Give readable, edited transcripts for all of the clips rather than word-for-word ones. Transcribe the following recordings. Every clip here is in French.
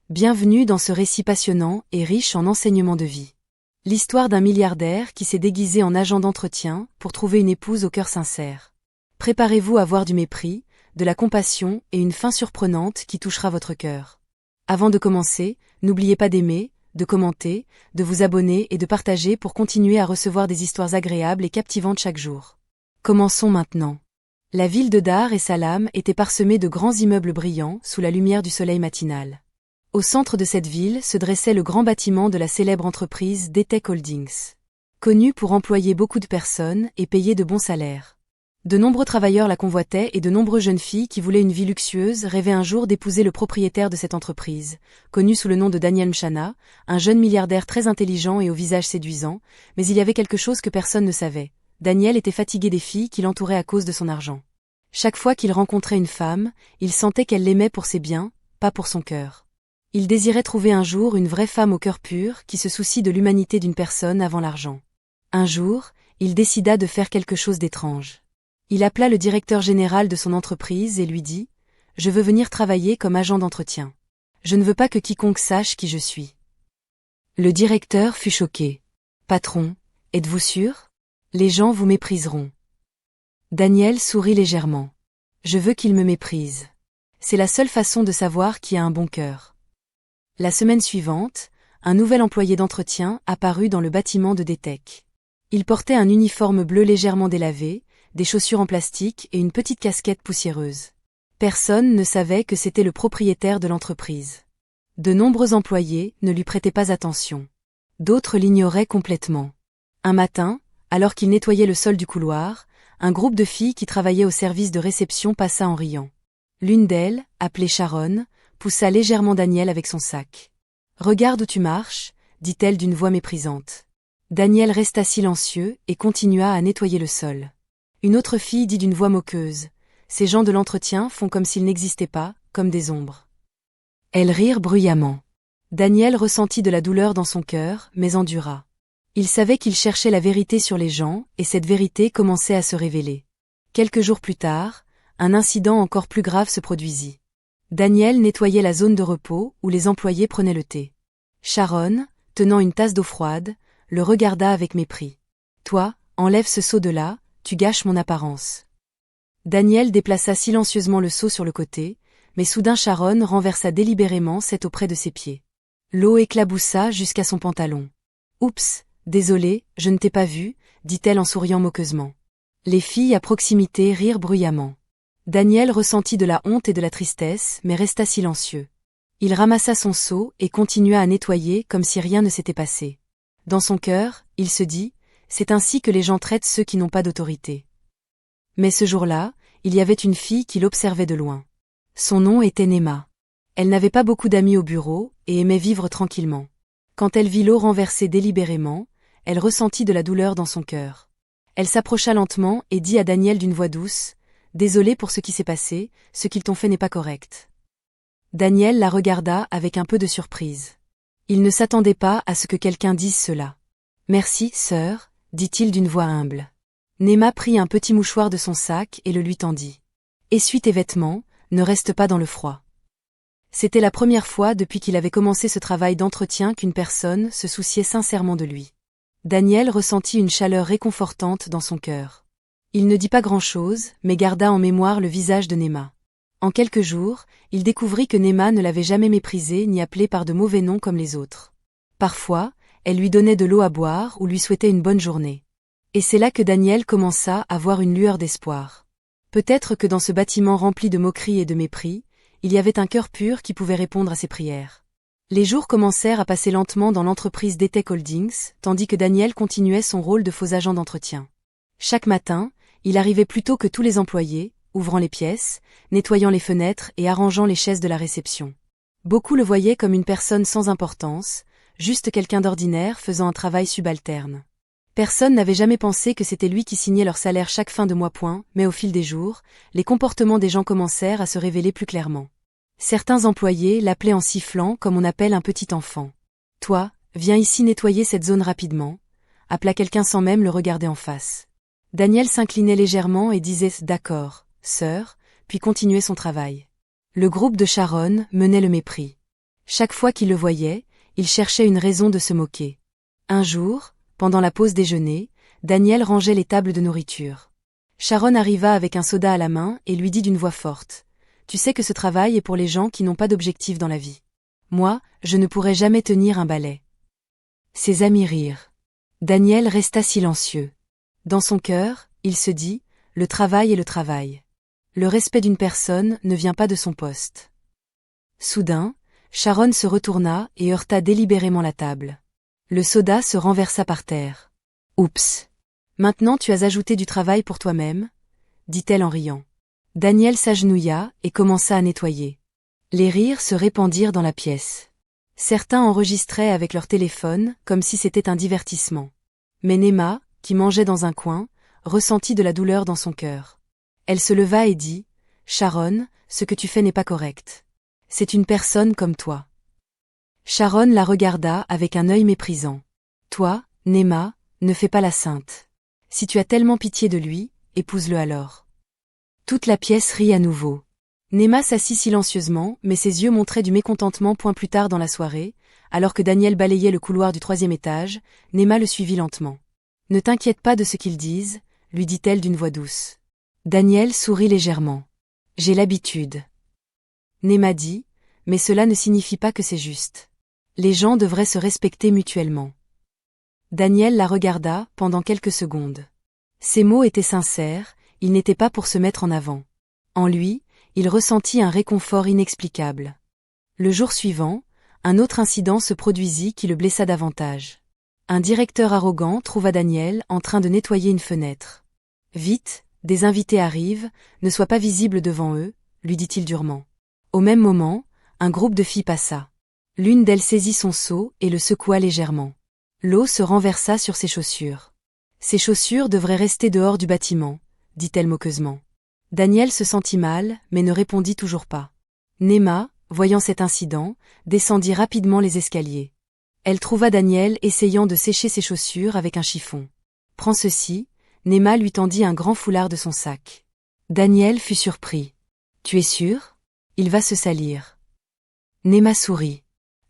Bienvenue dans ce récit passionnant et riche en enseignements de vie. L'histoire d'un milliardaire qui s'est déguisé en agent d'entretien pour trouver une épouse au cœur sincère. Préparez-vous à voir du mépris, de la compassion et une fin surprenante qui touchera votre cœur. Avant de commencer, n'oubliez pas d'aimer, de commenter, de vous abonner et de partager pour continuer à recevoir des histoires agréables et captivantes chaque jour. Commençons maintenant. La ville de Dar es Salaam était parsemée de grands immeubles brillants sous la lumière du soleil matinal. Au centre de cette ville se dressait le grand bâtiment de la célèbre entreprise DTEC Holdings. Connue pour employer beaucoup de personnes et payer de bons salaires. De nombreux travailleurs la convoitaient et de nombreuses jeunes filles qui voulaient une vie luxueuse rêvaient un jour d'épouser le propriétaire de cette entreprise, connu sous le nom de Daniel Mchana, un jeune milliardaire très intelligent et au visage séduisant, mais il y avait quelque chose que personne ne savait. Daniel était fatigué des filles qui l'entouraient à cause de son argent. Chaque fois qu'il rencontrait une femme, il sentait qu'elle l'aimait pour ses biens, pas pour son cœur. Il désirait trouver un jour une vraie femme au cœur pur qui se soucie de l'humanité d'une personne avant l'argent. Un jour, il décida de faire quelque chose d'étrange. Il appela le directeur général de son entreprise et lui dit « Je veux venir travailler comme agent d'entretien. Je ne veux pas que quiconque sache qui je suis. » Le directeur fut choqué. « Patron, êtes-vous sûr? Les gens vous mépriseront. » Daniel sourit légèrement. « Je veux qu'ils me méprisent. C'est la seule façon de savoir qui a un bon cœur. » La semaine suivante, un nouvel employé d'entretien apparut dans le bâtiment de DTEC. Il portait un uniforme bleu légèrement délavé, des chaussures en plastique et une petite casquette poussiéreuse. Personne ne savait que c'était le propriétaire de l'entreprise. De nombreux employés ne lui prêtaient pas attention. D'autres l'ignoraient complètement. Un matin, alors qu'il nettoyait le sol du couloir, un groupe de filles qui travaillaient au service de réception passa en riant. L'une d'elles, appelée Sharon, poussa légèrement Daniel avec son sac. « Regarde où tu marches » dit-elle d'une voix méprisante. Daniel resta silencieux et continua à nettoyer le sol. Une autre fille dit d'une voix moqueuse « Ces gens de l'entretien font comme s'ils n'existaient pas, comme des ombres. » Elles rirent bruyamment. Daniel ressentit de la douleur dans son cœur, mais endura. Il savait qu'il cherchait la vérité sur les gens, et cette vérité commençait à se révéler. Quelques jours plus tard, un incident encore plus grave se produisit. Daniel nettoyait la zone de repos où les employés prenaient le thé. Sharon, tenant une tasse d'eau froide, le regarda avec mépris. « Toi, enlève ce seau de là, tu gâches mon apparence. » Daniel déplaça silencieusement le seau sur le côté, mais soudain Sharon renversa délibérément cette eau près de ses pieds. L'eau éclaboussa jusqu'à son pantalon. « Oups, désolée, je ne t'ai pas vu » dit-elle en souriant moqueusement. Les filles à proximité rirent bruyamment. Daniel ressentit de la honte et de la tristesse, mais resta silencieux. Il ramassa son seau et continua à nettoyer comme si rien ne s'était passé. Dans son cœur, il se dit, c'est ainsi que les gens traitent ceux qui n'ont pas d'autorité. Mais ce jour-là, il y avait une fille qui l'observait de loin. Son nom était Nema. Elle n'avait pas beaucoup d'amis au bureau et aimait vivre tranquillement. Quand elle vit l'eau renversée délibérément, elle ressentit de la douleur dans son cœur. Elle s'approcha lentement et dit à Daniel d'une voix douce, « Désolé pour ce qui s'est passé, ce qu'ils t'ont fait n'est pas correct. » Daniel la regarda avec un peu de surprise. Il ne s'attendait pas à ce que quelqu'un dise cela. « Merci, sœur, » dit-il d'une voix humble. Nema prit un petit mouchoir de son sac et le lui tendit. « Essuie tes vêtements, ne reste pas dans le froid. » C'était la première fois depuis qu'il avait commencé ce travail d'entretien qu'une personne se souciait sincèrement de lui. Daniel ressentit une chaleur réconfortante dans son cœur. Il ne dit pas grand-chose, mais garda en mémoire le visage de Nema. En quelques jours, il découvrit que Nema ne l'avait jamais méprisé ni appelé par de mauvais noms comme les autres. Parfois, elle lui donnait de l'eau à boire ou lui souhaitait une bonne journée. Et c'est là que Daniel commença à voir une lueur d'espoir. Peut-être que dans ce bâtiment rempli de moqueries et de mépris, il y avait un cœur pur qui pouvait répondre à ses prières. Les jours commencèrent à passer lentement dans l'entreprise DTEC Holdings, tandis que Daniel continuait son rôle de faux agent d'entretien. Chaque matin, il arrivait plus tôt que tous les employés, ouvrant les pièces, nettoyant les fenêtres et arrangeant les chaises de la réception. Beaucoup le voyaient comme une personne sans importance, juste quelqu'un d'ordinaire faisant un travail subalterne. Personne n'avait jamais pensé que c'était lui qui signait leur salaire chaque fin de mois. Mais au fil des jours, les comportements des gens commencèrent à se révéler plus clairement. Certains employés l'appelaient en sifflant comme on appelle un petit enfant. « Toi, viens ici nettoyer cette zone rapidement » appela quelqu'un sans même le regarder en face. Daniel s'inclinait légèrement et disait « D'accord, sœur », puis continuait son travail. Le groupe de Sharon menait le mépris. Chaque fois qu'il le voyait, il cherchait une raison de se moquer. Un jour, pendant la pause déjeuner, Daniel rangeait les tables de nourriture. Sharon arriva avec un soda à la main et lui dit d'une voix forte. « Tu sais que ce travail est pour les gens qui n'ont pas d'objectif dans la vie. Moi, je ne pourrais jamais tenir un balai. » Ses amis rirent. Daniel resta silencieux. Dans son cœur, il se dit, le travail est le travail. Le respect d'une personne ne vient pas de son poste. Soudain, Sharon se retourna et heurta délibérément la table. Le soda se renversa par terre. « Oups. Maintenant tu as ajouté du travail pour toi-même » dit-elle en riant. Daniel s'agenouilla et commença à nettoyer. Les rires se répandirent dans la pièce. Certains enregistraient avec leur téléphone comme si c'était un divertissement. Mais Nema, qui mangeait dans un coin, ressentit de la douleur dans son cœur. Elle se leva et dit « Sharon, ce que tu fais n'est pas correct. C'est une personne comme toi. » Sharon la regarda avec un œil méprisant. « Toi, Nema, ne fais pas la sainte. Si tu as tellement pitié de lui, épouse-le alors. » Toute la pièce rit à nouveau. Nema s'assit silencieusement, mais ses yeux montraient du mécontentement. Point plus tard dans la soirée, alors que Daniel balayait le couloir du 3e étage, Nema le suivit lentement. « Ne t'inquiète pas de ce qu'ils disent, » lui dit-elle d'une voix douce. Daniel sourit légèrement. « J'ai l'habitude. » Nema dit, « Mais cela ne signifie pas que c'est juste. Les gens devraient se respecter mutuellement. » Daniel la regarda pendant quelques secondes. Ses mots étaient sincères, ils n'étaient pas pour se mettre en avant. En lui, il ressentit un réconfort inexplicable. Le jour suivant, un autre incident se produisit qui le blessa davantage. Un directeur arrogant trouva Daniel en train de nettoyer une fenêtre. « Vite, des invités arrivent, ne sois pas visible devant eux », lui dit-il durement. Au même moment, un groupe de filles passa. L'une d'elles saisit son seau et le secoua légèrement. L'eau se renversa sur ses chaussures. « Ces chaussures devraient rester dehors du bâtiment », dit-elle moqueusement. Daniel se sentit mal, mais ne répondit toujours pas. Nema, voyant cet incident, descendit rapidement les escaliers. Elle trouva Daniel essayant de sécher ses chaussures avec un chiffon. « Prends ceci », Nema lui tendit un grand foulard de son sac. Daniel fut surpris. « Tu es sûr ? Il va se salir. » Nema sourit.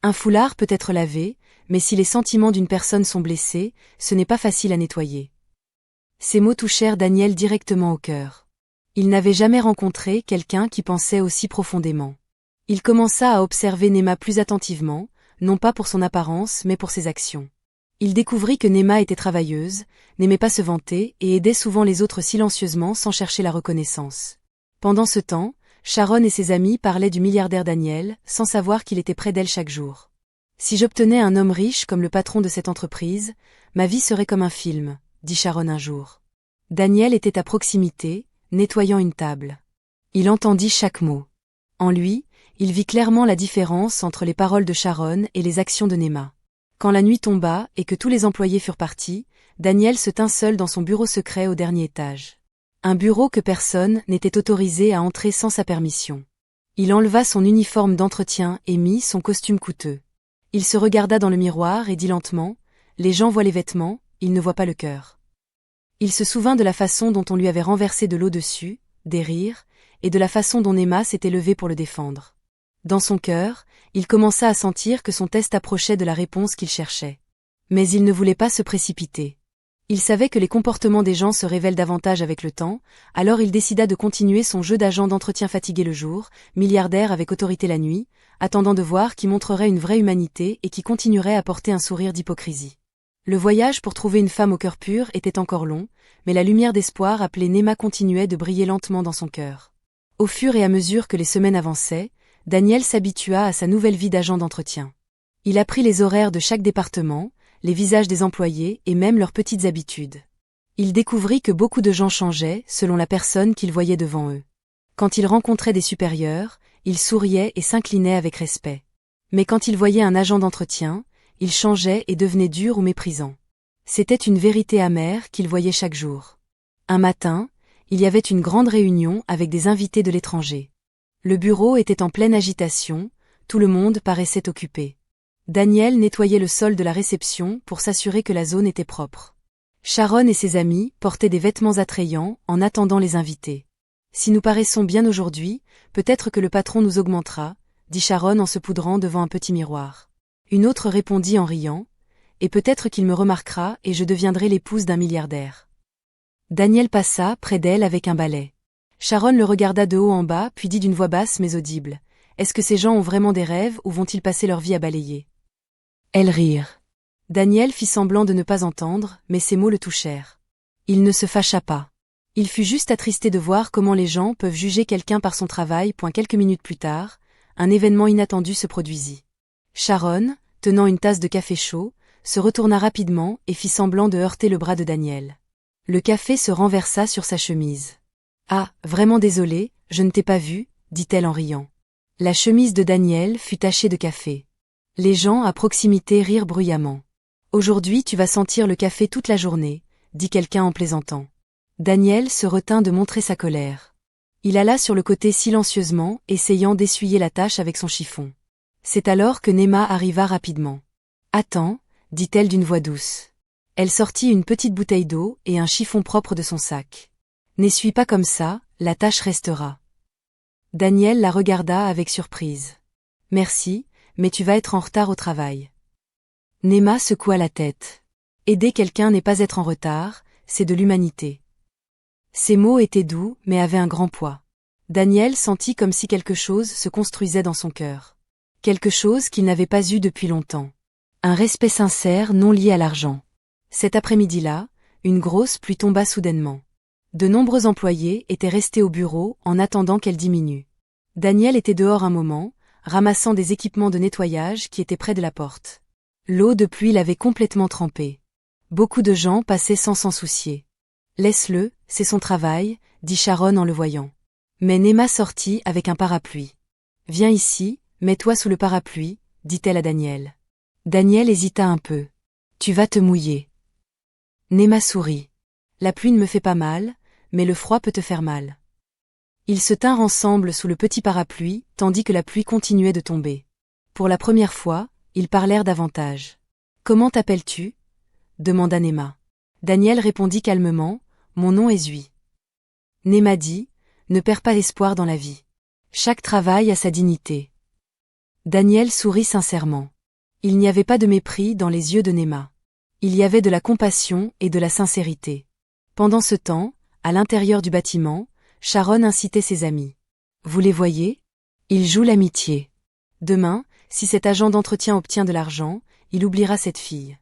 Un foulard peut être lavé, mais si les sentiments d'une personne sont blessés, ce n'est pas facile à nettoyer. Ces mots touchèrent Daniel directement au cœur. Il n'avait jamais rencontré quelqu'un qui pensait aussi profondément. Il commença à observer Nema plus attentivement, non pas pour son apparence mais pour ses actions. Il découvrit que Nema était travailleuse, n'aimait pas se vanter et aidait souvent les autres silencieusement sans chercher la reconnaissance. Pendant ce temps, Sharon et ses amis parlaient du milliardaire Daniel, sans savoir qu'il était près d'elle chaque jour. « Si j'obtenais un homme riche comme le patron de cette entreprise, ma vie serait comme un film », dit Sharon un jour. Daniel était à proximité, nettoyant une table. Il entendit chaque mot. En lui, il vit clairement la différence entre les paroles de Sharon et les actions de Nema. Quand la nuit tomba et que tous les employés furent partis, Daniel se tint seul dans son bureau secret au dernier étage. Un bureau que personne n'était autorisé à entrer sans sa permission. Il enleva son uniforme d'entretien et mit son costume coûteux. Il se regarda dans le miroir et dit lentement « Les gens voient les vêtements, ils ne voient pas le cœur. » Il se souvint de la façon dont on lui avait renversé de l'eau dessus, des rires, et de la façon dont Nema s'était levée pour le défendre. Dans son cœur, il commença à sentir que son test approchait de la réponse qu'il cherchait. Mais il ne voulait pas se précipiter. Il savait que les comportements des gens se révèlent davantage avec le temps, alors il décida de continuer son jeu d'agent d'entretien fatigué le jour, milliardaire avec autorité la nuit, attendant de voir qui montrerait une vraie humanité et qui continuerait à porter un sourire d'hypocrisie. Le voyage pour trouver une femme au cœur pur était encore long, mais la lumière d'espoir appelée Nema continuait de briller lentement dans son cœur. Au fur et à mesure que les semaines avançaient, Daniel s'habitua à sa nouvelle vie d'agent d'entretien. Il apprit les horaires de chaque département, les visages des employés et même leurs petites habitudes. Il découvrit que beaucoup de gens changeaient selon la personne qu'ils voyaient devant eux. Quand il rencontrait des supérieurs, il souriait et s'inclinait avec respect. Mais quand il voyait un agent d'entretien, il changeait et devenait dur ou méprisant. C'était une vérité amère qu'il voyait chaque jour. Un matin, il y avait une grande réunion avec des invités de l'étranger. Le bureau était en pleine agitation, tout le monde paraissait occupé. Daniel nettoyait le sol de la réception pour s'assurer que la zone était propre. Sharon et ses amis portaient des vêtements attrayants en attendant les invités. « Si nous paraissons bien aujourd'hui, peut-être que le patron nous augmentera », dit Sharon en se poudrant devant un petit miroir. Une autre répondit en riant, et peut-être qu'il me remarquera et je deviendrai l'épouse d'un milliardaire. Daniel passa près d'elle avec un balai. Sharon le regarda de haut en bas puis dit d'une voix basse mais audible. Est-ce que ces gens ont vraiment des rêves ou vont-ils passer leur vie à balayer? Elles rirent. Daniel fit semblant de ne pas entendre, mais ces mots le touchèrent. Il ne se fâcha pas. Il fut juste attristé de voir comment les gens peuvent juger quelqu'un par son travail. Quelques minutes plus tard, un événement inattendu se produisit. Sharon, tenant une tasse de café chaud, se retourna rapidement et fit semblant de heurter le bras de Daniel. Le café se renversa sur sa chemise. « Ah, vraiment désolée, je ne t'ai pas vu, » dit-elle en riant. La chemise de Daniel fut tachée de café. Les gens à proximité rirent bruyamment. « Aujourd'hui tu vas sentir le café toute la journée, » dit quelqu'un en plaisantant. Daniel se retint de montrer sa colère. Il alla sur le côté silencieusement, essayant d'essuyer la tache avec son chiffon. C'est alors que Nema arriva rapidement. « Attends, » dit-elle d'une voix douce. Elle sortit une petite bouteille d'eau et un chiffon propre de son sac. « N'essuie pas comme ça, la tache restera. » Daniel la regarda avec surprise. « Merci, mais tu vas être en retard au travail. » Nema secoua la tête. Aider quelqu'un n'est pas être en retard, c'est de l'humanité. Ces mots étaient doux, mais avaient un grand poids. Daniel sentit comme si quelque chose se construisait dans son cœur. Quelque chose qu'il n'avait pas eu depuis longtemps. Un respect sincère non lié à l'argent. Cet après-midi-là, une grosse pluie tomba soudainement. De nombreux employés étaient restés au bureau en attendant qu'elle diminue. Daniel était dehors un moment, ramassant des équipements de nettoyage qui étaient près de la porte. L'eau de pluie l'avait complètement trempé. Beaucoup de gens passaient sans s'en soucier. « Laisse-le, c'est son travail », dit Sharon en le voyant. Mais Nema sortit avec un parapluie. « Viens ici, mets-toi sous le parapluie », dit-elle à Daniel. Daniel hésita un peu. « Tu vas te mouiller. » Nema sourit. « La pluie ne me fait pas mal, mais le froid peut te faire mal. » Ils se tinrent ensemble sous le petit parapluie, tandis que la pluie continuait de tomber. Pour la première fois, ils parlèrent davantage. « Comment t'appelles-tu » demanda Nema. Daniel répondit calmement, « Mon nom est Zui. » Nema dit, « Ne perds pas espoir dans la vie. Chaque travail a sa dignité. » Daniel sourit sincèrement. Il n'y avait pas de mépris dans les yeux de Nema. Il y avait de la compassion et de la sincérité. Pendant ce temps, à l'intérieur du bâtiment, Sharon incitait ses amis. « Vous les voyez ? Ils jouent l'amitié. Demain, si cet agent d'entretien obtient de l'argent, il oubliera cette fille. »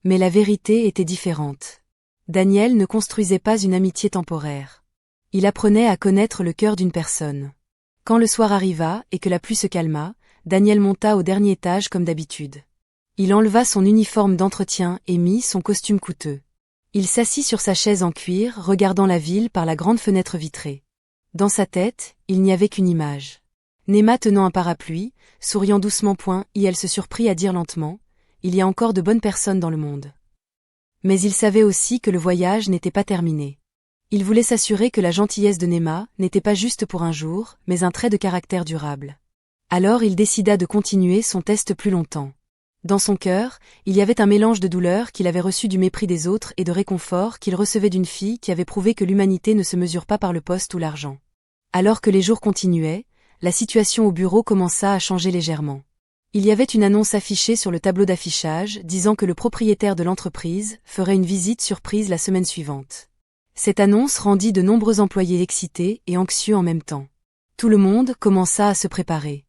Mais la vérité était différente. Daniel ne construisait pas une amitié temporaire. Il apprenait à connaître le cœur d'une personne. Quand le soir arriva et que la pluie se calma, Daniel monta au dernier étage comme d'habitude. Il enleva son uniforme d'entretien et mit son costume coûteux. Il s'assit sur sa chaise en cuir, regardant la ville par la grande fenêtre vitrée. Dans sa tête, il n'y avait qu'une image. Nema tenant un parapluie, souriant doucement et elle se surprit à dire lentement, « Il y a encore de bonnes personnes dans le monde. » Mais il savait aussi que le voyage n'était pas terminé. Il voulait s'assurer que la gentillesse de Nema n'était pas juste pour un jour, mais un trait de caractère durable. Alors il décida de continuer son test plus longtemps. Dans son cœur, il y avait un mélange de douleur qu'il avait reçu du mépris des autres et de réconfort qu'il recevait d'une fille qui avait prouvé que l'humanité ne se mesure pas par le poste ou l'argent. Alors que les jours continuaient, la situation au bureau commença à changer légèrement. Il y avait une annonce affichée sur le tableau d'affichage disant que le propriétaire de l'entreprise ferait une visite surprise la semaine suivante. Cette annonce rendit de nombreux employés excités et anxieux en même temps. Tout le monde commença à se préparer.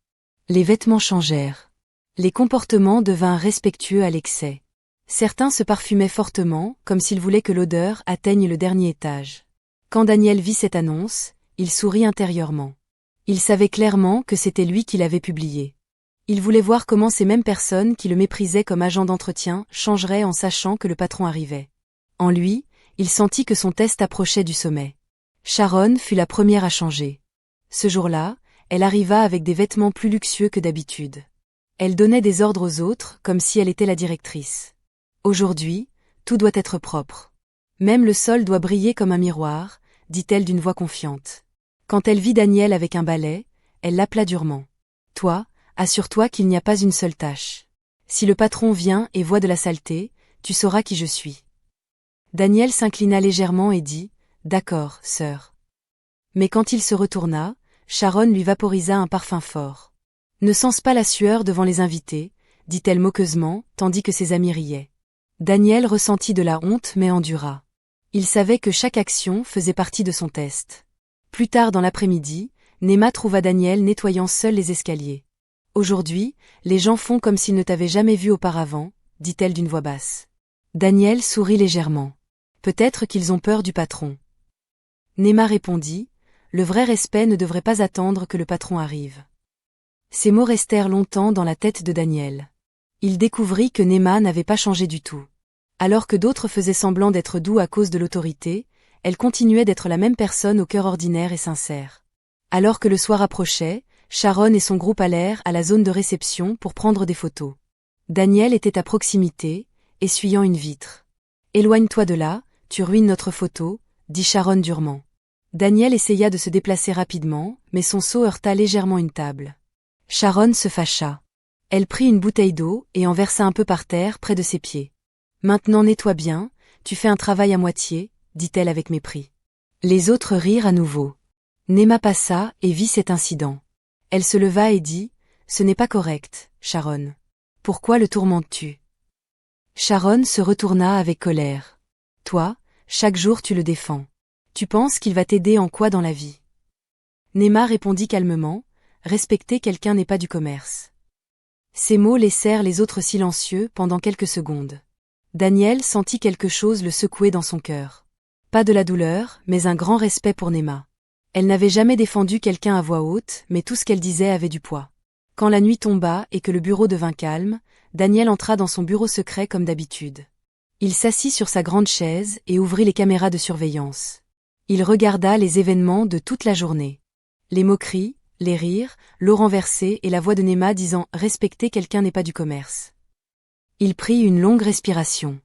Les vêtements changèrent. Les comportements devinrent respectueux à l'excès. Certains se parfumaient fortement, comme s'ils voulaient que l'odeur atteigne le dernier étage. Quand Daniel vit cette annonce, il sourit intérieurement. Il savait clairement que c'était lui qui l'avait publiée. Il voulait voir comment ces mêmes personnes qui le méprisaient comme agent d'entretien changeraient en sachant que le patron arrivait. En lui, il sentit que son test approchait du sommet. Sharon fut la première à changer. Ce jour-là, elle arriva avec des vêtements plus luxueux que d'habitude. Elle donnait des ordres aux autres comme si elle était la directrice. Aujourd'hui, tout doit être propre. Même le sol doit briller comme un miroir, dit-elle d'une voix confiante. Quand elle vit Daniel avec un balai, elle l'appela durement. Toi, assure-toi qu'il n'y a pas une seule tache. Si le patron vient et voit de la saleté, tu sauras qui je suis. Daniel s'inclina légèrement et dit, « D'accord, sœur. » Mais quand il se retourna, Sharon lui vaporisa un parfum fort. Ne sens pas la sueur devant les invités, dit-elle moqueusement, tandis que ses amis riaient. Daniel ressentit de la honte mais endura. Il savait que chaque action faisait partie de son test. Plus tard dans l'après-midi, Nema trouva Daniel nettoyant seul les escaliers. Aujourd'hui, les gens font comme s'ils ne t'avaient jamais vu auparavant, dit-elle d'une voix basse. Daniel sourit légèrement. Peut-être qu'ils ont peur du patron. Nema répondit, le vrai respect ne devrait pas attendre que le patron arrive. Ces mots restèrent longtemps dans la tête de Daniel. Il découvrit que Nema n'avait pas changé du tout. Alors que d'autres faisaient semblant d'être doux à cause de l'autorité, elle continuait d'être la même personne au cœur ordinaire et sincère. Alors que le soir approchait, Sharon et son groupe allèrent à la zone de réception pour prendre des photos. Daniel était à proximité, essuyant une vitre. « Éloigne-toi de là, tu ruines notre photo », dit Sharon durement. Daniel essaya de se déplacer rapidement, mais son seau heurta légèrement une table. Sharon se fâcha. Elle prit une bouteille d'eau et en versa un peu par terre près de ses pieds. « Maintenant nettoie bien, tu fais un travail à moitié », dit-elle avec mépris. Les autres rirent à nouveau. Nema passa et vit cet incident. Elle se leva et dit « Ce n'est pas correct, Sharon. Pourquoi le tourmentes-tu » Sharon se retourna avec colère. « Toi, chaque jour tu le défends. Tu penses qu'il va t'aider en quoi dans la vie ?» Nema répondit calmement « Respecter quelqu'un n'est pas du commerce. » Ces mots laissèrent les autres silencieux pendant quelques secondes. Daniel sentit quelque chose le secouer dans son cœur. Pas de la douleur, mais un grand respect pour Nema. Elle n'avait jamais défendu quelqu'un à voix haute, mais tout ce qu'elle disait avait du poids. Quand la nuit tomba et que le bureau devint calme, Daniel entra dans son bureau secret comme d'habitude. Il s'assit sur sa grande chaise et ouvrit les caméras de surveillance. Il regarda les événements de toute la journée. Les moqueries, les rires, l'eau renversée et la voix de Nema disant « Respecter quelqu'un n'est pas du commerce ». Il prit une longue respiration.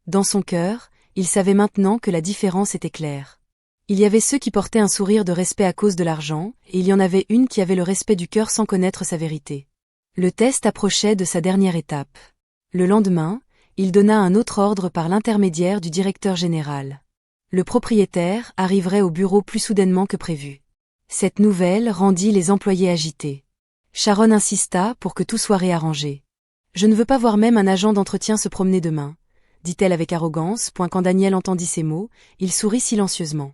Dans son cœur, il savait maintenant que la différence était claire. Il y avait ceux qui portaient un sourire de respect à cause de l'argent, et il y en avait une qui avait le respect du cœur sans connaître sa vérité. Le test approchait de sa dernière étape. Le lendemain, il donna un autre ordre par l'intermédiaire du directeur général. Le propriétaire arriverait au bureau plus soudainement que prévu. Cette nouvelle rendit les employés agités. Sharon insista pour que tout soit réarrangé. « Je ne veux pas voir même un agent d'entretien se promener demain », dit-elle avec arrogance, quand Daniel entendit ces mots, il sourit silencieusement.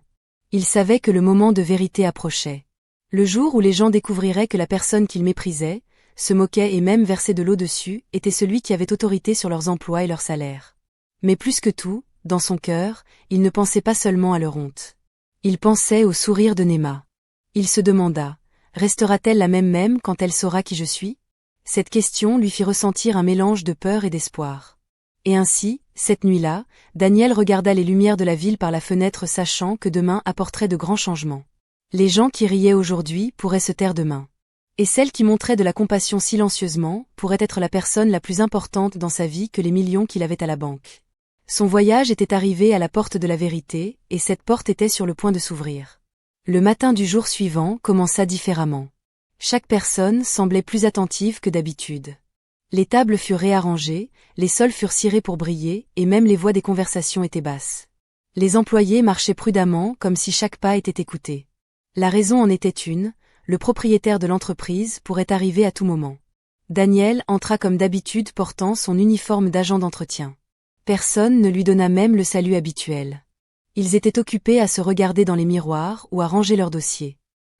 Il savait que le moment de vérité approchait. Le jour où les gens découvriraient que la personne qu'ils méprisaient, se moquait et même versait de l'eau dessus, était celui qui avait autorité sur leurs emplois et leurs salaires. Mais plus que tout, dans son cœur, il ne pensait pas seulement à leur honte. Il pensait au sourire de Nema. Il se demanda, restera-t-elle la même quand elle saura qui je suis ? Cette question lui fit ressentir un mélange de peur et d'espoir. Et ainsi, cette nuit-là, Daniel regarda les lumières de la ville par la fenêtre sachant que demain apporterait de grands changements. Les gens qui riaient aujourd'hui pourraient se taire demain. Et celle qui montrait de la compassion silencieusement pourrait être la personne la plus importante dans sa vie que les millions qu'il avait à la banque. Son voyage était arrivé à la porte de la vérité, et cette porte était sur le point de s'ouvrir. Le matin du jour suivant commença différemment. Chaque personne semblait plus attentive que d'habitude. Les tables furent réarrangées, les sols furent cirés pour briller, et même les voix des conversations étaient basses. Les employés marchaient prudemment comme si chaque pas était écouté. La raison en était une, le propriétaire de l'entreprise pourrait arriver à tout moment. Daniel entra comme d'habitude portant son uniforme d'agent d'entretien. Personne ne lui donna même le salut habituel. Ils étaient occupés à se regarder dans les miroirs ou à ranger leurs dossiers.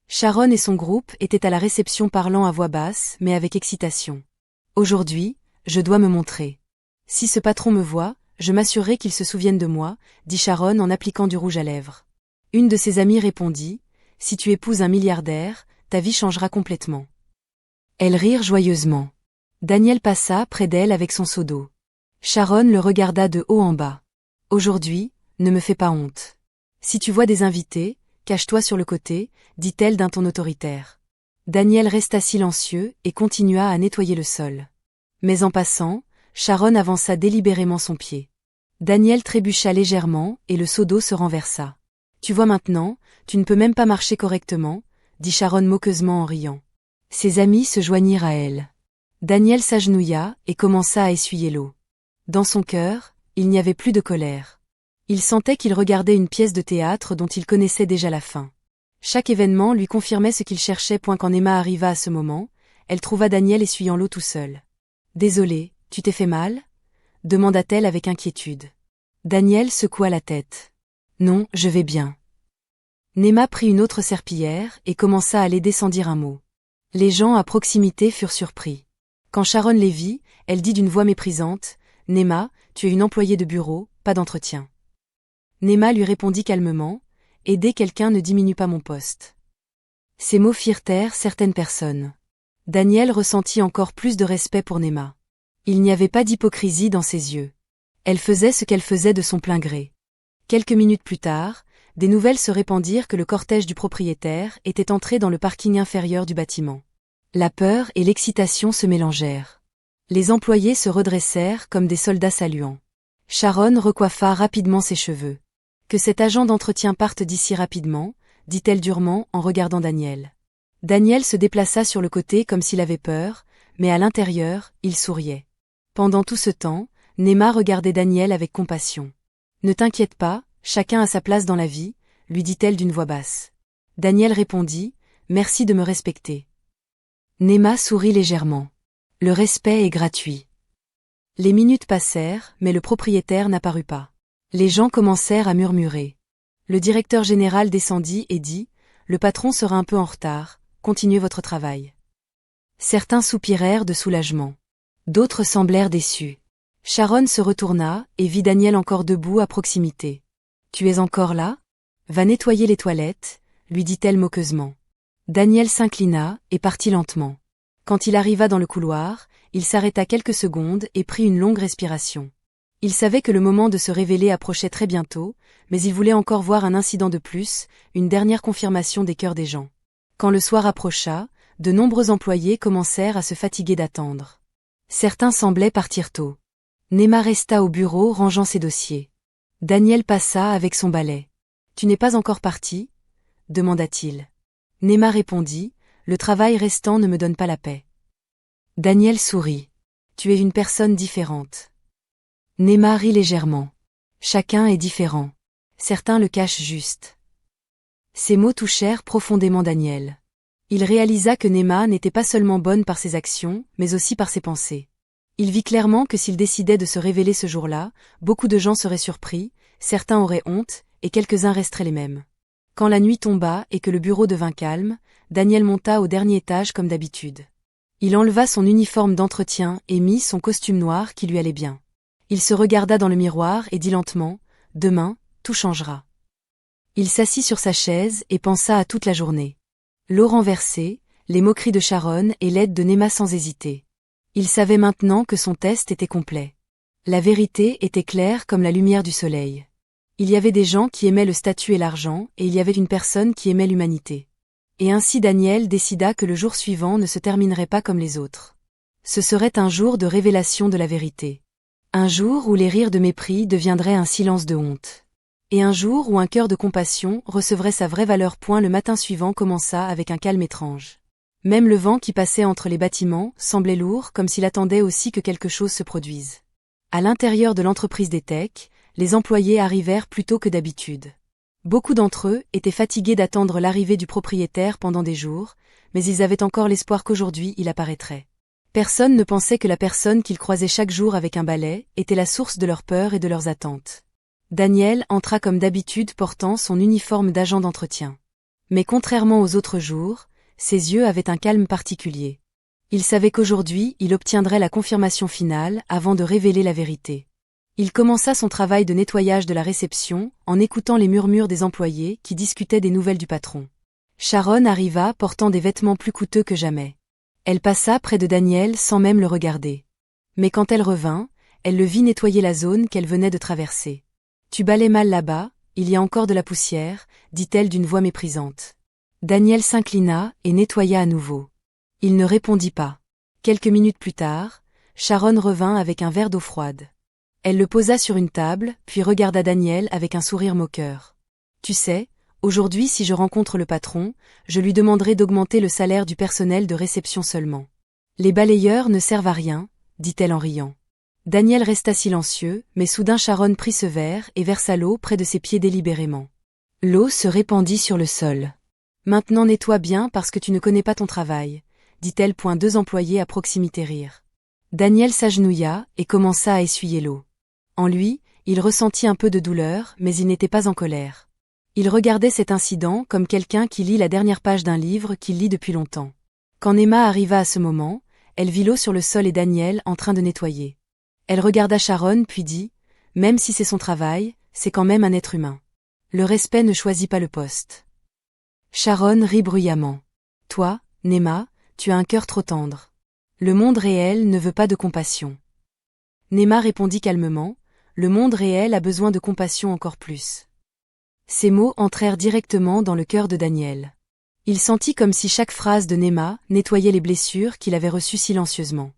Sharon et son groupe étaient à la réception parlant à voix basse mais avec excitation. « Aujourd'hui, je dois me montrer. Si ce patron me voit, je m'assurerai qu'il se souvienne de moi, » dit Sharon en appliquant du rouge à lèvres. Une de ses amies répondit « Si tu épouses un milliardaire, ta vie changera complètement. » Elles rirent joyeusement. Daniel passa près d'elle avec son seau d'eau. Sharon le regarda de haut en bas. « Aujourd'hui, ne me fais pas honte. Si tu vois des invités, cache-toi sur le côté, » dit-elle d'un ton autoritaire. Daniel resta silencieux et continua à nettoyer le sol. Mais en passant, Sharon avança délibérément son pied. Daniel trébucha légèrement et le seau d'eau se renversa. « Tu vois maintenant, tu ne peux même pas marcher correctement, » dit Sharon moqueusement en riant. Ses amis se joignirent à elle. Daniel s'agenouilla et commença à essuyer l'eau. Dans son cœur, il n'y avait plus de colère. Il sentait qu'il regardait une pièce de théâtre dont il connaissait déjà la fin. Chaque événement lui confirmait ce qu'il cherchait. Quand Emma arriva à ce moment, elle trouva Daniel essuyant l'eau tout seul. « Désolé, tu t'es fait mal ?» demanda-t-elle avec inquiétude. Daniel secoua la tête. « Non, je vais bien. » Nema prit une autre serpillière et commença à l'aider sans dire un mot. Les gens à proximité furent surpris. Quand Sharon les vit, elle dit d'une voix méprisante, « Nema, tu es une employée de bureau, pas d'entretien. » Nema lui répondit calmement, « Aider quelqu'un ne diminue pas mon poste. » Ces mots firent taire certaines personnes. Daniel ressentit encore plus de respect pour Nema. Il n'y avait pas d'hypocrisie dans ses yeux. Elle faisait ce qu'elle faisait de son plein gré. Quelques minutes plus tard, des nouvelles se répandirent que le cortège du propriétaire était entré dans le parking inférieur du bâtiment. La peur et l'excitation se mélangèrent. Les employés se redressèrent comme des soldats saluants. Sharon recoiffa rapidement ses cheveux. « Que cet agent d'entretien parte d'ici rapidement », dit-elle durement en regardant Daniel. Daniel se déplaça sur le côté comme s'il avait peur, mais à l'intérieur, il souriait. Pendant tout ce temps, Nema regardait Daniel avec compassion. « Ne t'inquiète pas, chacun a sa place dans la vie », lui dit-elle d'une voix basse. Daniel répondit, « Merci de me respecter. » Nema sourit légèrement. Le respect est gratuit. Les minutes passèrent, mais le propriétaire n'apparut pas. Les gens commencèrent à murmurer. Le directeur général descendit et dit, « Le patron sera un peu en retard, continuez votre travail. » Certains soupirèrent de soulagement. D'autres semblèrent déçus. Sharon se retourna et vit Daniel encore debout à proximité. « Tu es encore là ? Va nettoyer les toilettes, » lui dit-elle moqueusement. Daniel s'inclina et partit lentement. Quand il arriva dans le couloir, il s'arrêta quelques secondes et prit une longue respiration. Il savait que le moment de se révéler approchait très bientôt, mais il voulait encore voir un incident de plus, une dernière confirmation des cœurs des gens. Quand le soir approcha, de nombreux employés commencèrent à se fatiguer d'attendre. Certains semblaient partir tôt. Nema resta au bureau rangeant ses dossiers. Daniel passa avec son balai. « Tu n'es pas encore parti ?» demanda-t-il. Nema répondit, « Le travail restant ne me donne pas la paix. » Daniel sourit. « Tu es une personne différente. » Nema rit légèrement. « Chacun est différent. Certains le cachent juste. » Ces mots touchèrent profondément Daniel. Il réalisa que Nema n'était pas seulement bonne par ses actions, mais aussi par ses pensées. Il vit clairement que s'il décidait de se révéler ce jour-là, beaucoup de gens seraient surpris, certains auraient honte, et quelques-uns resteraient les mêmes. Quand la nuit tomba et que le bureau devint calme, Daniel monta au dernier étage comme d'habitude. Il enleva son uniforme d'entretien et mit son costume noir qui lui allait bien. Il se regarda dans le miroir et dit lentement, « Demain, tout changera. » Il s'assit sur sa chaise et pensa à toute la journée. L'eau renversée, les moqueries de Sharon et l'aide de Nema sans hésiter. Il savait maintenant que son test était complet. La vérité était claire comme la lumière du soleil. Il y avait des gens qui aimaient le statut et l'argent, et il y avait une personne qui aimait l'humanité. Et ainsi Daniel décida que le jour suivant ne se terminerait pas comme les autres. Ce serait un jour de révélation de la vérité. Un jour où les rires de mépris deviendraient un silence de honte. Et un jour où un cœur de compassion recevrait sa vraie valeur. Le matin suivant commença avec un calme étrange. Même le vent qui passait entre les bâtiments semblait lourd comme s'il attendait aussi que quelque chose se produise. À l'intérieur de l'entreprise des Tech, les employés arrivèrent plus tôt que d'habitude. Beaucoup d'entre eux étaient fatigués d'attendre l'arrivée du propriétaire pendant des jours, mais ils avaient encore l'espoir qu'aujourd'hui il apparaîtrait. Personne ne pensait que la personne qu'ils croisaient chaque jour avec un balai était la source de leurs peurs et de leurs attentes. Daniel entra comme d'habitude portant son uniforme d'agent d'entretien. Mais contrairement aux autres jours, ses yeux avaient un calme particulier. Il savait qu'aujourd'hui il obtiendrait la confirmation finale avant de révéler la vérité. Il commença son travail de nettoyage de la réception en écoutant les murmures des employés qui discutaient des nouvelles du patron. Sharon arriva portant des vêtements plus coûteux que jamais. Elle passa près de Daniel sans même le regarder. Mais quand elle revint, elle le vit nettoyer la zone qu'elle venait de traverser. « Tu balais mal là-bas, il y a encore de la poussière », dit-elle d'une voix méprisante. Daniel s'inclina et nettoya à nouveau. Il ne répondit pas. Quelques minutes plus tard, Sharon revint avec un verre d'eau froide. Elle le posa sur une table, puis regarda Daniel avec un sourire moqueur. « Tu sais, aujourd'hui si je rencontre le patron, je lui demanderai d'augmenter le salaire du personnel de réception seulement. Les balayeurs ne servent à rien, dit-elle en riant. Daniel resta silencieux, mais soudain Sharon prit ce verre et versa l'eau près de ses pieds délibérément. L'eau se répandit sur le sol. « Maintenant nettoie bien parce que tu ne connais pas ton travail », dit-elle. Deux employés à proximité rirent. Daniel s'agenouilla et commença à essuyer l'eau. En lui, il ressentit un peu de douleur, mais il n'était pas en colère. Il regardait cet incident comme quelqu'un qui lit la dernière page d'un livre qu'il lit depuis longtemps. Quand Emma arriva à ce moment, elle vit l'eau sur le sol et Daniel en train de nettoyer. Elle regarda Sharon puis dit « Même si c'est son travail, c'est quand même un être humain. Le respect ne choisit pas le poste. » Sharon rit bruyamment. « Toi, Nema, tu as un cœur trop tendre. Le monde réel ne veut pas de compassion. » Nema répondit calmement « Le monde réel a besoin de compassion encore plus. » Ces mots entrèrent directement dans le cœur de Daniel. Il sentit comme si chaque phrase de Nema nettoyait les blessures qu'il avait reçues silencieusement.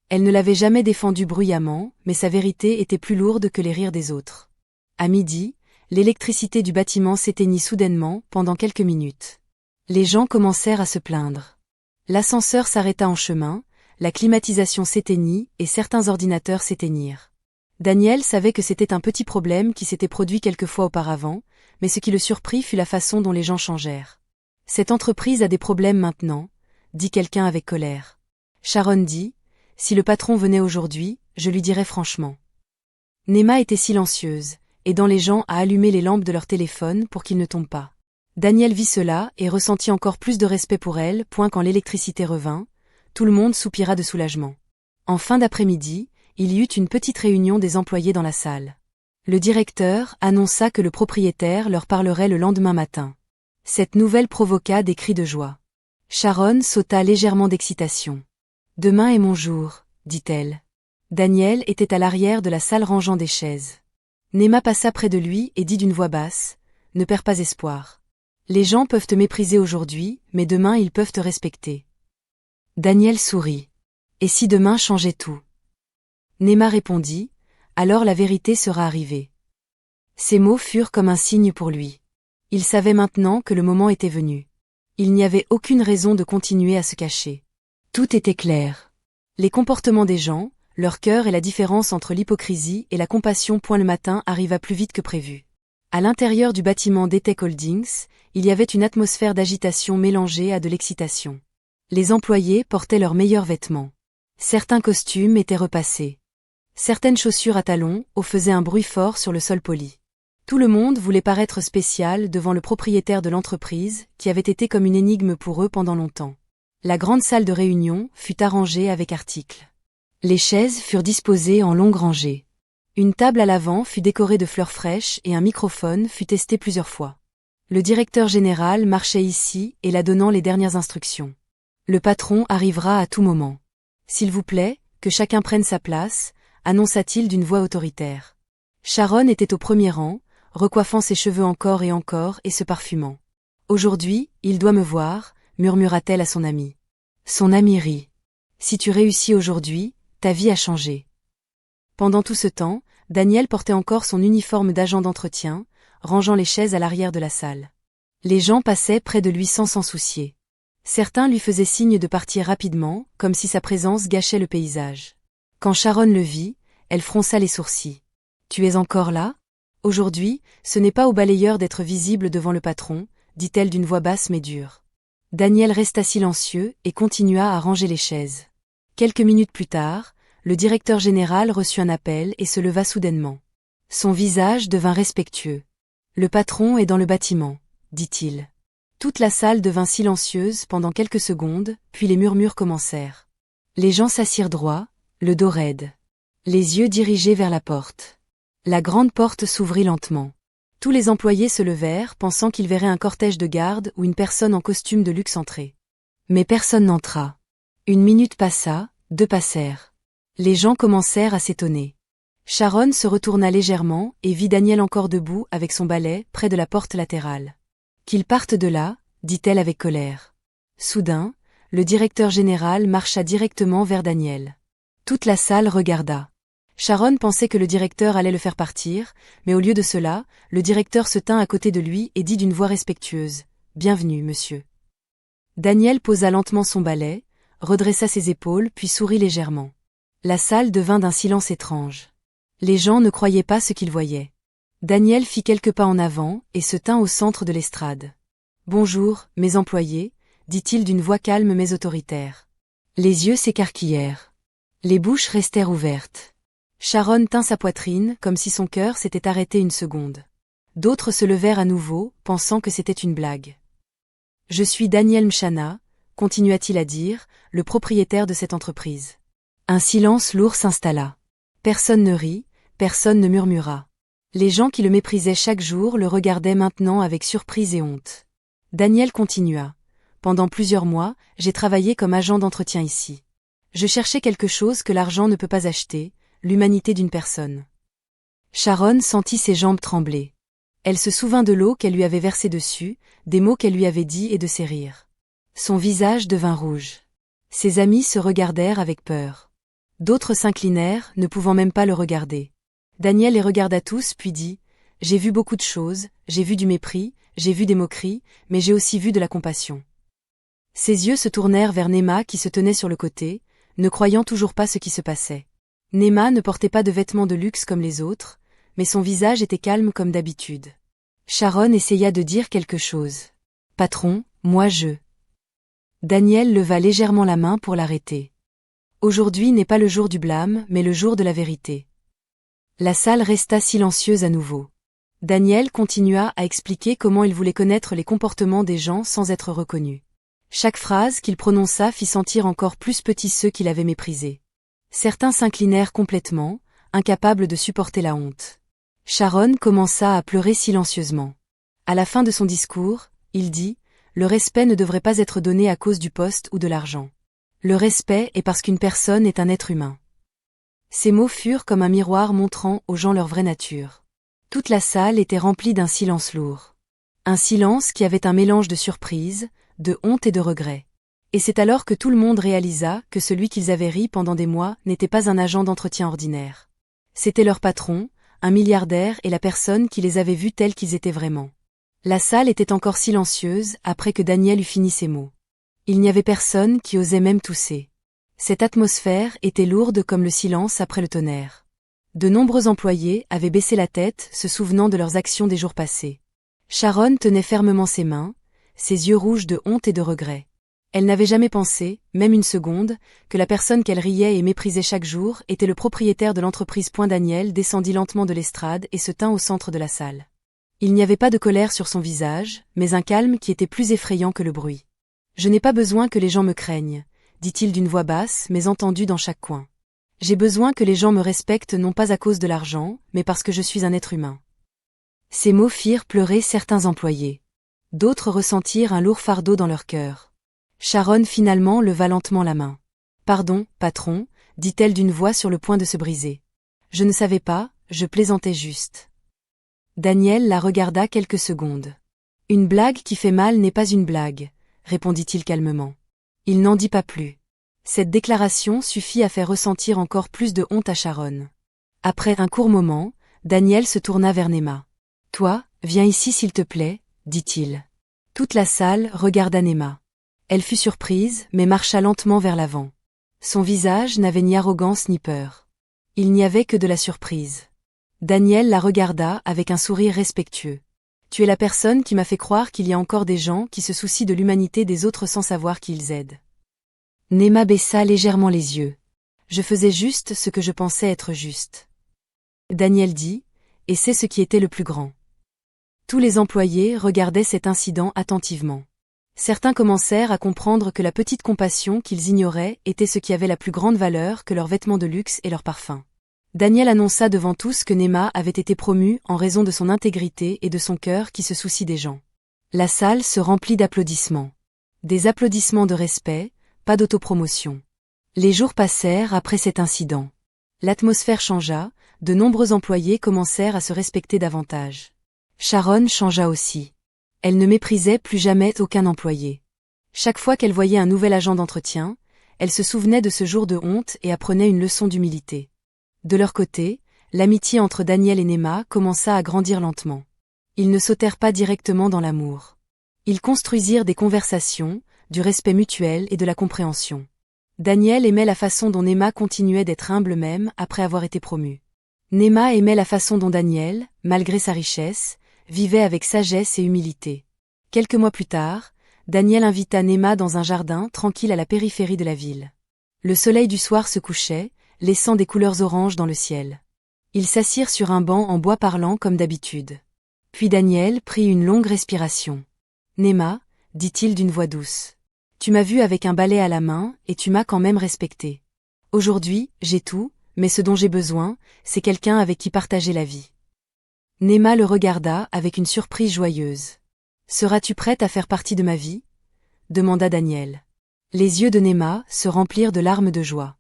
Elle ne l'avait jamais défendu bruyamment, mais sa vérité était plus lourde que les rires des autres. À midi, l'électricité du bâtiment s'éteignit soudainement pendant quelques minutes. Les gens commencèrent à se plaindre. L'ascenseur s'arrêta en chemin, la climatisation s'éteignit et certains ordinateurs s'éteignirent. Daniel savait que c'était un petit problème qui s'était produit quelquefois auparavant, mais ce qui le surprit fut la façon dont les gens changèrent. « Cette entreprise a des problèmes maintenant », dit quelqu'un avec colère. Sharon dit « Si le patron venait aujourd'hui, je lui dirais franchement. » Nema était silencieuse, aidant les gens à allumer les lampes de leur téléphone pour qu'ils ne tombent pas. Daniel vit cela et ressentit encore plus de respect pour elle. Quand l'électricité revint, tout le monde soupira de soulagement. En fin d'après-midi, il y eut une petite réunion des employés dans la salle. Le directeur annonça que le propriétaire leur parlerait le lendemain matin. Cette nouvelle provoqua des cris de joie. Sharon sauta légèrement d'excitation. « Demain est mon jour, dit-elle. » Daniel était à l'arrière de la salle rangeant des chaises. Nema passa près de lui et dit d'une voix basse « Ne perds pas espoir. Les gens peuvent te mépriser aujourd'hui, mais demain ils peuvent te respecter. » Daniel sourit. « Et si demain changeait tout ?» Nema répondit « Alors la vérité sera arrivée. » Ces mots furent comme un signe pour lui. Il savait maintenant que le moment était venu. Il n'y avait aucune raison de continuer à se cacher. Tout était clair. Les comportements des gens, leur cœur et la différence entre l'hypocrisie et la compassion. Le matin arriva plus vite que prévu. À l'intérieur du bâtiment d'Etech Holdings, il y avait une atmosphère d'agitation mélangée à de l'excitation. Les employés portaient leurs meilleurs vêtements. Certains costumes étaient repassés. Certaines chaussures à talons faisaient un bruit fort sur le sol poli. Tout le monde voulait paraître spécial devant le propriétaire de l'entreprise, qui avait été comme une énigme pour eux pendant longtemps. La grande salle de réunion fut arrangée avec articles. Les chaises furent disposées en longues rangées. Une table à l'avant fut décorée de fleurs fraîches et un microphone fut testé plusieurs fois. Le directeur général marchait ici et là donnant les dernières instructions. Le patron arrivera à tout moment. « S'il vous plaît, que chacun prenne sa place », annonça-t-il d'une voix autoritaire. Sharon était au premier rang, recoiffant ses cheveux encore et se parfumant. « Aujourd'hui, il doit me voir », murmura-t-elle à son ami. Son ami rit. « Si tu réussis aujourd'hui, ta vie a changé. » Pendant tout ce temps, Daniel portait encore son uniforme d'agent d'entretien, rangeant les chaises à l'arrière de la salle. Les gens passaient près de lui sans s'en soucier. Certains lui faisaient signe de partir rapidement, comme si sa présence gâchait le paysage. Quand Sharon le vit, elle fronça les sourcils. « Tu es encore là ? Aujourd'hui, ce n'est pas au balayeur d'être visible devant le patron, » dit-elle d'une voix basse mais dure. Daniel resta silencieux et continua à ranger les chaises. Quelques minutes plus tard, le directeur général reçut un appel et se leva soudainement. Son visage devint respectueux. « Le patron est dans le bâtiment, » dit-il. Toute la salle devint silencieuse pendant quelques secondes, puis les murmures commencèrent. Les gens s'assirent droit, le dos raide. Les yeux dirigés vers la porte. La grande porte s'ouvrit lentement. Tous les employés se levèrent pensant qu'ils verraient un cortège de garde ou une personne en costume de luxe entrer. Mais personne n'entra. Une minute passa, 2 passèrent. Les gens commencèrent à s'étonner. Sharon se retourna légèrement et vit Daniel encore debout avec son balai près de la porte latérale. « Qu'ils partent de là », dit-elle avec colère. Soudain, le directeur général marcha directement vers Daniel. Toute la salle regarda. Sharon pensait que le directeur allait le faire partir, mais au lieu de cela, le directeur se tint à côté de lui et dit d'une voix respectueuse « Bienvenue, monsieur ». Daniel posa lentement son balai, redressa ses épaules puis sourit légèrement. La salle devint d'un silence étrange. Les gens ne croyaient pas ce qu'ils voyaient. Daniel fit quelques pas en avant et se tint au centre de l'estrade. « Bonjour, mes employés », dit-il d'une voix calme mais autoritaire. Les yeux s'écarquillèrent. Les bouches restèrent ouvertes. Sharon tint sa poitrine comme si son cœur s'était arrêté une seconde. D'autres se levèrent à nouveau, pensant que c'était une blague. « Je suis Daniel Mchana », continua-t-il à dire, le propriétaire de cette entreprise. Un silence lourd s'installa. Personne ne rit, personne ne murmura. Les gens qui le méprisaient chaque jour le regardaient maintenant avec surprise et honte. Daniel continua. « Pendant plusieurs mois, j'ai travaillé comme agent d'entretien ici. Je cherchais quelque chose que l'argent ne peut pas acheter, l'humanité d'une personne. » Sharon sentit ses jambes trembler. Elle se souvint de l'eau qu'elle lui avait versée dessus, des mots qu'elle lui avait dits et de ses rires. Son visage devint rouge. Ses amis se regardèrent avec peur. D'autres s'inclinèrent, ne pouvant même pas le regarder. Daniel les regarda tous puis dit « J'ai vu beaucoup de choses, j'ai vu du mépris, j'ai vu des moqueries, mais j'ai aussi vu de la compassion. » Ses yeux se tournèrent vers Nema qui se tenait sur le côté, ne croyant toujours pas ce qui se passait. Nema ne portait pas de vêtements de luxe comme les autres, mais son visage était calme comme d'habitude. Sharon essaya de dire quelque chose. « Patron, moi je… » Daniel leva légèrement la main pour l'arrêter. « Aujourd'hui n'est pas le jour du blâme, mais le jour de la vérité. » La salle resta silencieuse à nouveau. Daniel continua à expliquer comment il voulait connaître les comportements des gens sans être reconnu. Chaque phrase qu'il prononça fit sentir encore plus petits ceux qui l'avaient méprisé. Certains s'inclinèrent complètement, incapables de supporter la honte. Sharon commença à pleurer silencieusement. À la fin de son discours, il dit « Le respect ne devrait pas être donné à cause du poste ou de l'argent. Le respect est parce qu'une personne est un être humain. » Ces mots furent comme un miroir montrant aux gens leur vraie nature. Toute la salle était remplie d'un silence lourd. Un silence qui avait un mélange de surprise, de honte et de regret. Et c'est alors que tout le monde réalisa que celui qu'ils avaient ri pendant des mois n'était pas un agent d'entretien ordinaire. C'était leur patron, un milliardaire et la personne qui les avait vus tels qu'ils étaient vraiment. La salle était encore silencieuse après que Daniel eut fini ses mots. Il n'y avait personne qui osait même tousser. Cette atmosphère était lourde comme le silence après le tonnerre. De nombreux employés avaient baissé la tête, se souvenant de leurs actions des jours passés. Sharon tenait fermement ses mains, ses yeux rouges de honte et de regret. Elle n'avait jamais pensé, même une seconde, que la personne qu'elle riait et méprisait chaque jour était le propriétaire de l'entreprise. Daniel descendit lentement de l'estrade et se tint au centre de la salle. Il n'y avait pas de colère sur son visage, mais un calme qui était plus effrayant que le bruit. « Je n'ai pas besoin que les gens me craignent, » dit-il d'une voix basse mais entendue dans chaque coin. « J'ai besoin que les gens me respectent non pas à cause de l'argent, mais parce que je suis un être humain. » Ces mots firent pleurer certains employés. D'autres ressentirent un lourd fardeau dans leur cœur. Sharon finalement leva lentement la main. « Pardon, patron, » dit-elle d'une voix sur le point de se briser. « Je ne savais pas, je plaisantais juste. » Daniel la regarda quelques secondes. « Une blague qui fait mal n'est pas une blague, » répondit-il calmement. Il n'en dit pas plus. Cette déclaration suffit à faire ressentir encore plus de honte à Sharon. Après un court moment, Daniel se tourna vers Nema. « Toi, viens ici s'il te plaît, » dit-il. Toute la salle regarda Nema. Elle fut surprise, mais marcha lentement vers l'avant. Son visage n'avait ni arrogance ni peur. Il n'y avait que de la surprise. Daniel la regarda avec un sourire respectueux. « Tu es la personne qui m'a fait croire qu'il y a encore des gens qui se soucient de l'humanité des autres sans savoir qui ils aident. » Nema baissa légèrement les yeux. « Je faisais juste ce que je pensais être juste. » Daniel dit, et c'est ce qui était le plus grand. Tous les employés regardaient cet incident attentivement. Certains commencèrent à comprendre que la petite compassion qu'ils ignoraient était ce qui avait la plus grande valeur que leurs vêtements de luxe et leurs parfums. Daniel annonça devant tous que Nema avait été promue en raison de son intégrité et de son cœur qui se soucie des gens. La salle se remplit d'applaudissements. Des applaudissements de respect, pas d'autopromotion. Les jours passèrent après cet incident. L'atmosphère changea, de nombreux employés commencèrent à se respecter davantage. Sharon changea aussi. Elle ne méprisait plus jamais aucun employé. Chaque fois qu'elle voyait un nouvel agent d'entretien, elle se souvenait de ce jour de honte et apprenait une leçon d'humilité. De leur côté, l'amitié entre Daniel et Nema commença à grandir lentement. Ils ne sautèrent pas directement dans l'amour. Ils construisirent des conversations, du respect mutuel et de la compréhension. Daniel aimait la façon dont Nema continuait d'être humble même après avoir été promue. Nema aimait la façon dont Daniel, malgré sa richesse, vivait avec sagesse et humilité. Quelques mois plus tard, Daniel invita Nema dans un jardin tranquille à la périphérie de la ville. Le soleil du soir se couchait, laissant des couleurs oranges dans le ciel. Ils s'assirent sur un banc en bois parlant comme d'habitude. Puis Daniel prit une longue respiration. « Nema, dit-il d'une voix douce. Tu m'as vu avec un balai à la main, et tu m'as quand même respecté. Aujourd'hui, j'ai tout, mais ce dont j'ai besoin, c'est quelqu'un avec qui partager la vie. » Nema le regarda avec une surprise joyeuse. « Seras-tu prête à faire partie de ma vie ?» demanda Daniel. Les yeux de Nema se remplirent de larmes de joie.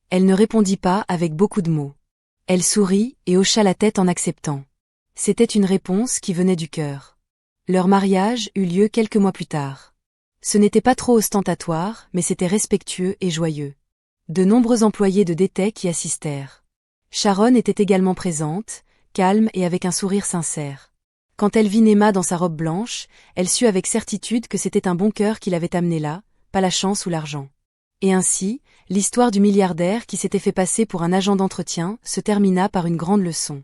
Elle ne répondit pas avec beaucoup de mots. Elle sourit et hocha la tête en acceptant. C'était une réponse qui venait du cœur. Leur mariage eut lieu quelques mois plus tard. Ce n'était pas trop ostentatoire, mais c'était respectueux et joyeux. De nombreux employés de Détec y assistèrent. Sharon était également présente, calme et avec un sourire sincère. Quand elle vit Nema dans sa robe blanche, elle sut avec certitude que c'était un bon cœur qui l'avait amenée là, pas la chance ou l'argent. Et ainsi, l'histoire du milliardaire qui s'était fait passer pour un agent d'entretien se termina par une grande leçon.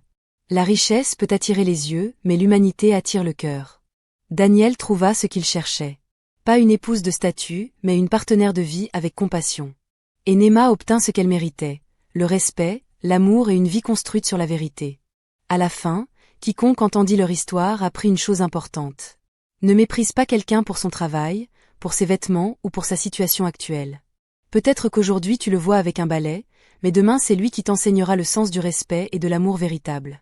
La richesse peut attirer les yeux, mais l'humanité attire le cœur. Daniel trouva ce qu'il cherchait. Pas une épouse de statut, mais une partenaire de vie avec compassion. Et Nema obtint ce qu'elle méritait, le respect, l'amour et une vie construite sur la vérité. À la fin, quiconque entendit leur histoire apprit une chose importante. Ne méprise pas quelqu'un pour son travail, pour ses vêtements ou pour sa situation actuelle. Peut-être qu'aujourd'hui tu le vois avec un balai, mais demain c'est lui qui t'enseignera le sens du respect et de l'amour véritable.